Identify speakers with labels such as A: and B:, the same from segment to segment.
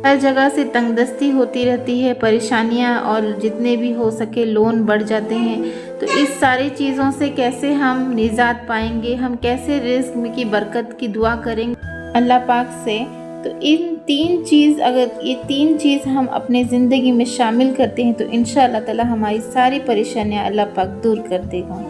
A: हर जगह से तंगदस्ती होती रहती है, परेशानियां और जितने भी हो सके लोन बढ़ जाते हैं। तो इस सारी चीज़ों से कैसे हम निजात पाएंगे, हम कैसे रिस्क की बरकत की दुआ करेंगे अल्लाह पाक से। तो इन ये तीन चीज़ हम अपने ज़िंदगी में शामिल करते हैं तो इंशाअल्लाह ताला हमारी सारी परेशानियां अल्लाह पाक दूर कर देगा।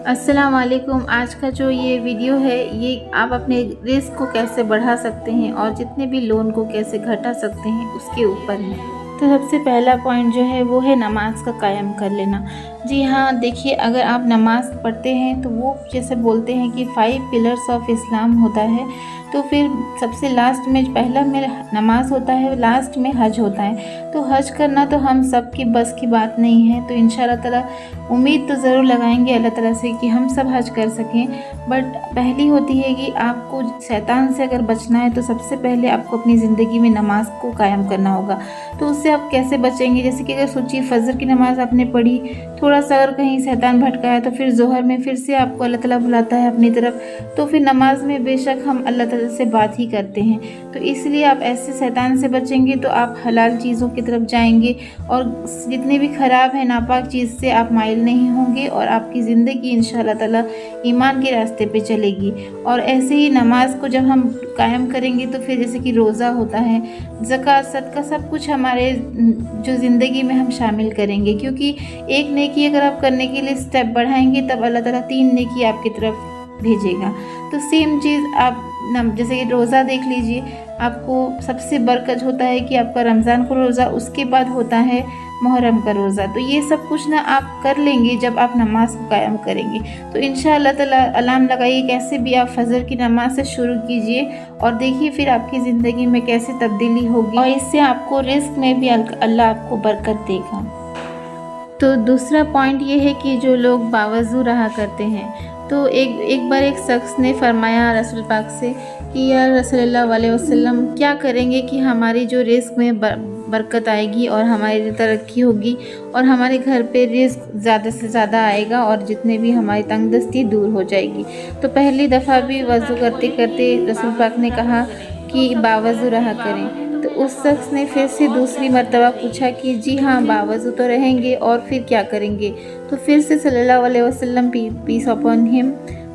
A: अस्सलाम वालेकुम। आज का जो ये वीडियो है ये आप अपने रिस्क को कैसे बढ़ा सकते हैं और जितने भी लोन को कैसे घटा सकते हैं उसके ऊपर है। तो सबसे पहला पॉइंट जो है वो है नमाज का कायम कर लेना। जी हाँ, देखिए, अगर आप नमाज पढ़ते हैं तो वो जैसे बोलते हैं कि 5 पिलर्स ऑफ इस्लाम होता है, तो फिर सबसे लास्ट में पहला में नमाज होता है, लास्ट में हज होता है। तो हज करना तो हम सब की बस की बात नहीं है, तो इंशाअल्लाह ताला उम्मीद तो ज़रूर लगाएंगे अल्लाह ताला से कि हम सब हज कर सकें। बट पहली होती है कि आपको शैतान से अगर बचना है तो सबसे पहले आपको अपनी ज़िंदगी में नमाज को कायम करना होगा। तो उससे आप कैसे बचेंगे? जैसे कि अगर सोचिए फ़जर की नमाज़ आपने पढ़ी, थोड़ा सा अगर कहीं शैतान भटकाया तो फिर ज़ोहर में फिर से आपको अल्लाह ताला बुलाता है अपनी तरफ, तो फिर नमाज में बेशक हम अल्लाह ताला से बात ही करते हैं। तो इसलिए आप ऐसे शैतान से बचेंगे तो आप हलाल चीज़ों की तरफ जाएंगे और जितने भी ख़राब है नापाक चीज़ से आप माइल नहीं होंगे और आपकी ज़िंदगी इंशाअल्लाह ताला ईमान के रास्ते पे चलेगी। और ऐसे ही नमाज को जब हम कायम करेंगे तो फिर जैसे कि रोज़ा होता है, ज़कात, सदका, सब कुछ हमारे जो ज़िंदगी में हम शामिल करेंगे, क्योंकि एक नेकी अगर आप करने के लिए स्टेप बढ़ाएंगे तब अल्लाह ताला 3 नेकी आपकी तरफ भेजेगा। तो सेम चीज़ आप जैसे कि रोज़ा देख लीजिए, आपको सबसे बरकत होता है कि आपका रमज़ान का रोज़ा, उसके बाद होता है मुहर्रम का रोज़ा। तो ये सब कुछ ना आप कर लेंगे जब आप नमाज को कायम करेंगे। तो इंशाअल्लाह ताला अलार्म लगाइए, कैसे भी आप फजर की नमाज से शुरू कीजिए और देखिए फिर आपकी ज़िंदगी में कैसे तब्दीली होगी और इससे आपको रिस्क में भी अल्लाह आपको बरकत देगा। तो दूसरा पॉइंट ये है कि जो लोग बावज़ू रहा करते हैं, तो एक बार एक शख्स ने फरमाया रसूल पाक से कि या रसूलुल्लाह अलैहि वसल्लम, क्या करेंगे कि हमारी जो रिस्क में बरकत आएगी और हमारी तरक्की होगी और हमारे घर पे रिस्क ज़्यादा से ज़्यादा आएगा और जितने भी हमारी तंगदस्ती दूर हो जाएगी। तो पहली दफ़ा भी वज़ू करते करते रसूल पाक ने कहा कि बावज़ू रहा करें। तो उस शख्स ने फिर से दूसरी मर्तबा पूछा कि जी हाँ, बावज़ू तो रहेंगे और फिर क्या करेंगे? तो फिर से सल्लल्लाहु अलैहि वसल्लम पीस अपॉन हिम,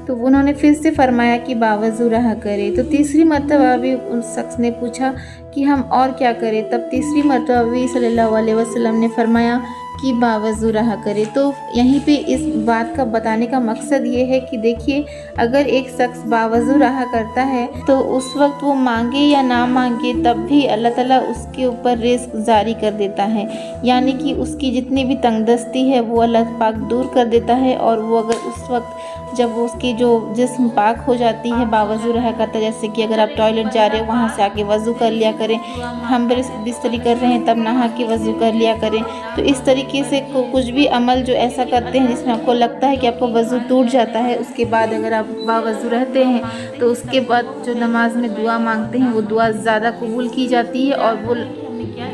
A: तो उन्होंने फिर से फरमाया कि बावज़ू रहा करें। तो तीसरी मर्तबा भी उस शख्स ने पूछा कि हम और क्या करें? तब तीसरी मर्तबा भी सल्लल्लाहु अलैहि वसल्लम ने फरमाया कि बावज़ू रहा करे। तो यहीं पे इस बात का बताने का मकसद ये है कि देखिए, अगर एक शख्स बावज़ू रहा करता है तो उस वक्त वो मांगे या ना मांगे तब भी अल्लाह ताला उसके ऊपर रिस्क जारी कर देता है, यानी कि उसकी जितनी भी तंगदस्ती है वो अल्लाह पाक दूर कर देता है। और वो अगर उस वक्त जब वो उसकी जो जिस्म पाक हो जाती है बावज़ू रहा करता है, जैसे कि अगर आप टॉयलेट जा रहे हो वहाँ से आके वज़ू कर लिया करें, हम बिस्तरी कर रहे हैं तब नहा के वज़ू कर लिया करें। तो इस तरीके से कुछ भी अमल जो ऐसा करते हैं जिसमें आपको लगता है कि आपका वज़ू टूट जाता है, उसके बाद अगर आप बावज़ू रहते हैं तो उसके बाद जो नमाज में दुआ मांगते हैं वो दुआ ज़्यादा कबूल की जाती है। और वो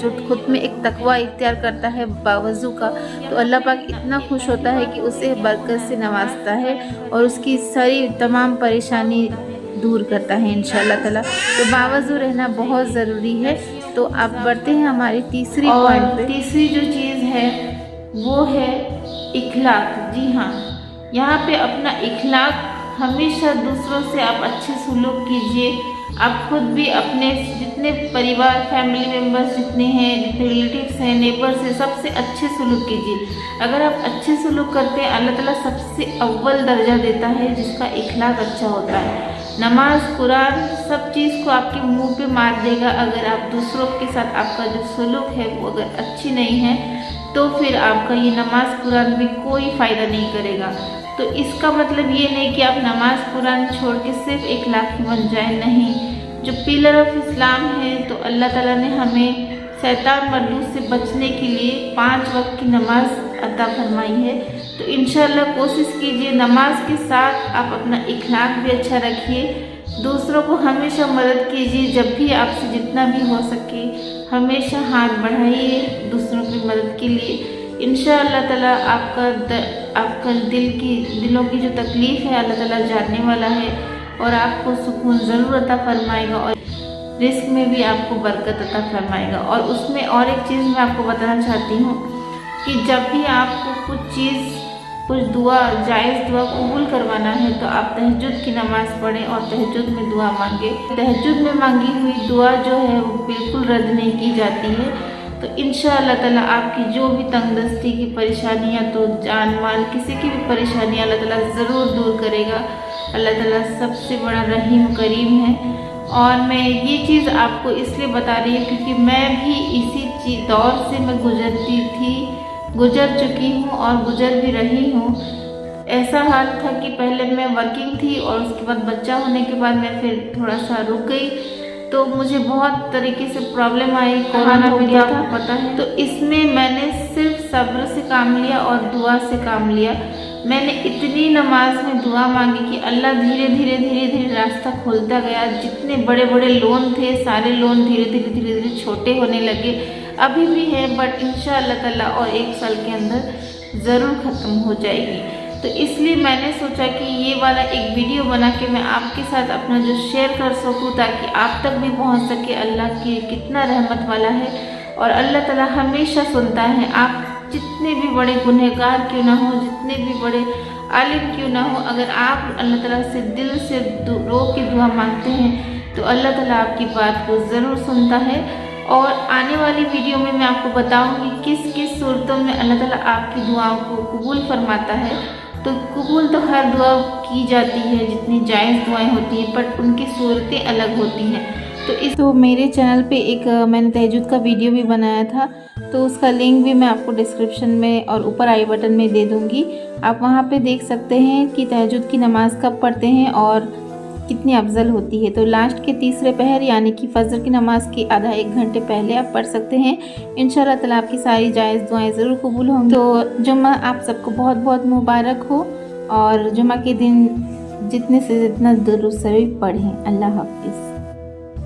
A: जो खुद में एक तकवा इख्तियार करता है बावज़ू का, तो अल्लाह पाक इतना खुश होता है कि उसे बरकत से नवाजता है और उसकी सारी तमाम परेशानी दूर करता है इंशाअल्लाह ताला। तो बावज़ू रहना बहुत ज़रूरी है। तो आप बढ़ते हैं हमारी तीसरी पॉइंट पे। तीसरी जो चीज़ है वो है इखलाक। जी हाँ, यहाँ पे अपना इखलाक, हमेशा दूसरों से आप अच्छे सलूक कीजिए। आप खुद भी अपने जितने परिवार, फैमिली मेम्बर्स जितने हैं, जितने रिलेटिव्स हैं, नेबर्स हैं, सबसे अच्छे सलूक कीजिए। अगर आप अच्छे सलूक करते हैं अल्लाह ताला सबसे अव्वल दर्जा देता है जिसका इखलाक अच्छा होता है। नमाज, कुरान, सब चीज़ को आपके मुंह पे मार देगा अगर आप दूसरों के साथ आपका जो सलूक है वो अगर अच्छी नहीं है, तो फिर आपका ये नमाज कुरान भी कोई फ़ायदा नहीं करेगा। तो इसका मतलब ये नहीं कि आप नमाज कुरान छोड़ के सिर्फ इखलाकी बन जाए, नहीं। जो पिलर ऑफ इस्लाम है, तो अल्लाह ताला ने हमें शैतान मरदूद से बचने के लिए 5 वक्त की नमाज अता फरमाई है। तो इंशाअल्लाह कोशिश कीजिए नमाज के साथ आप अपना इखलाक भी अच्छा रखिए, दूसरों को हमेशा मदद कीजिए। जब भी आपसे जितना भी हो सके हमेशा हाथ बढ़ाइए दूसरों की मदद के लिए। इंशाअल्लाह ताला आपका दिलों की जो तकलीफ़ है अल्लाह ताला जानने वाला है और आपको सुकून ज़रूर अता फरमाएगा। और रिस्क में भी आपको बरकत अता फरमाएगा। और उसमें और एक चीज़ मैं आपको बताना चाहती हूँ कि जब भी आपको कुछ दुआ, जायज़ दुआ कबूल करवाना है तो आप तहज्जुद की नमाज़ पढ़ें और तहज्जुद में दुआ मांगे। तहज्जुद में मांगी हुई दुआ जो है वो बिल्कुल रद्द नहीं की जाती है। तो इंशाअल्लाह ताला आपकी जो भी तंगदस्ती की परेशानियाँ, तो जान माल किसी की भी परेशानियाँ अल्लाह ताला ज़रूर दूर करेगा। अल्लाह ताला सबसे बड़ा रहीम करीम है। और मैं ये चीज़ आपको इसलिए बता रही हूँ क्योंकि मैं भी इसी दौर से मैं गुजर चुकी हूँ और गुजर भी रही हूँ। ऐसा हाल था कि पहले मैं वर्किंग थी और उसके बाद बच्चा होने के बाद मैं फिर थोड़ा सा रुक गई, तो मुझे बहुत तरीके से प्रॉब्लम आई, कोरोना हो गया था, पता है। तो इसमें मैंने सिर्फ सब्र से काम लिया और दुआ से काम लिया। मैंने इतनी नमाज में दुआ मांगी कि अल्लाह धीरे धीरे रास्ता खोलता गया। जितने बड़े बड़े लोन थे सारे लोन धीरे धीरे छोटे होने लगे। अभी भी है बट इंशाअल्लाह ताला और 1 साल के अंदर ज़रूर ख़त्म हो जाएगी। तो इसलिए मैंने सोचा कि ये वाला एक वीडियो बना के मैं आपके साथ अपना जो शेयर कर सकूँ ताकि आप तक भी पहुँच सके अल्लाह की कितना रहमत वाला है। और अल्लाह ताला हमेशा सुनता है। आप जितने भी बड़े गुनहगार क्यों ना हो, जितने भी बड़े आलिम क्यों ना हो, अगर आप अल्लाह ताला से दिल से रो के दुआ मांगते हैं तो अल्लाह ताला आपकी बात को ज़रूर सुनता है। और आने वाली वीडियो में मैं आपको बताऊंगी किस किस सूरतों में अल्लाह ताला आपकी दुआओं को कबूल फरमाता है। तो कबूल तो हर दुआ की जाती है, जितनी जायज़ दुआएं होती हैं, पर उनकी सूरतें अलग होती हैं। तो मेरे चैनल पे एक मैंने तहज्जुद का वीडियो भी बनाया था, तो उसका लिंक भी मैं आपको डिस्क्रिप्शन में और ऊपर आई बटन में दे दूँगी। आप वहाँ पे देख सकते हैं कि तहज्जुद की नमाज़ कब पढ़ते हैं और कितनी अफजल होती है। तो लास्ट के तीसरे पहर यानी कि फ़जर की नमाज़ के आधा 1 घंटे पहले आप पढ़ सकते हैं। इंशाअल्लाह ताला आपकी सारी जायज़ दुआएं ज़रूर कबूल होंगी। तो जुम्मा आप सबको बहुत बहुत मुबारक हो और जुम्मा के दिन जितने से जितना दुरूद शरीफ पढ़ें। अल्लाह हाफ़िज़।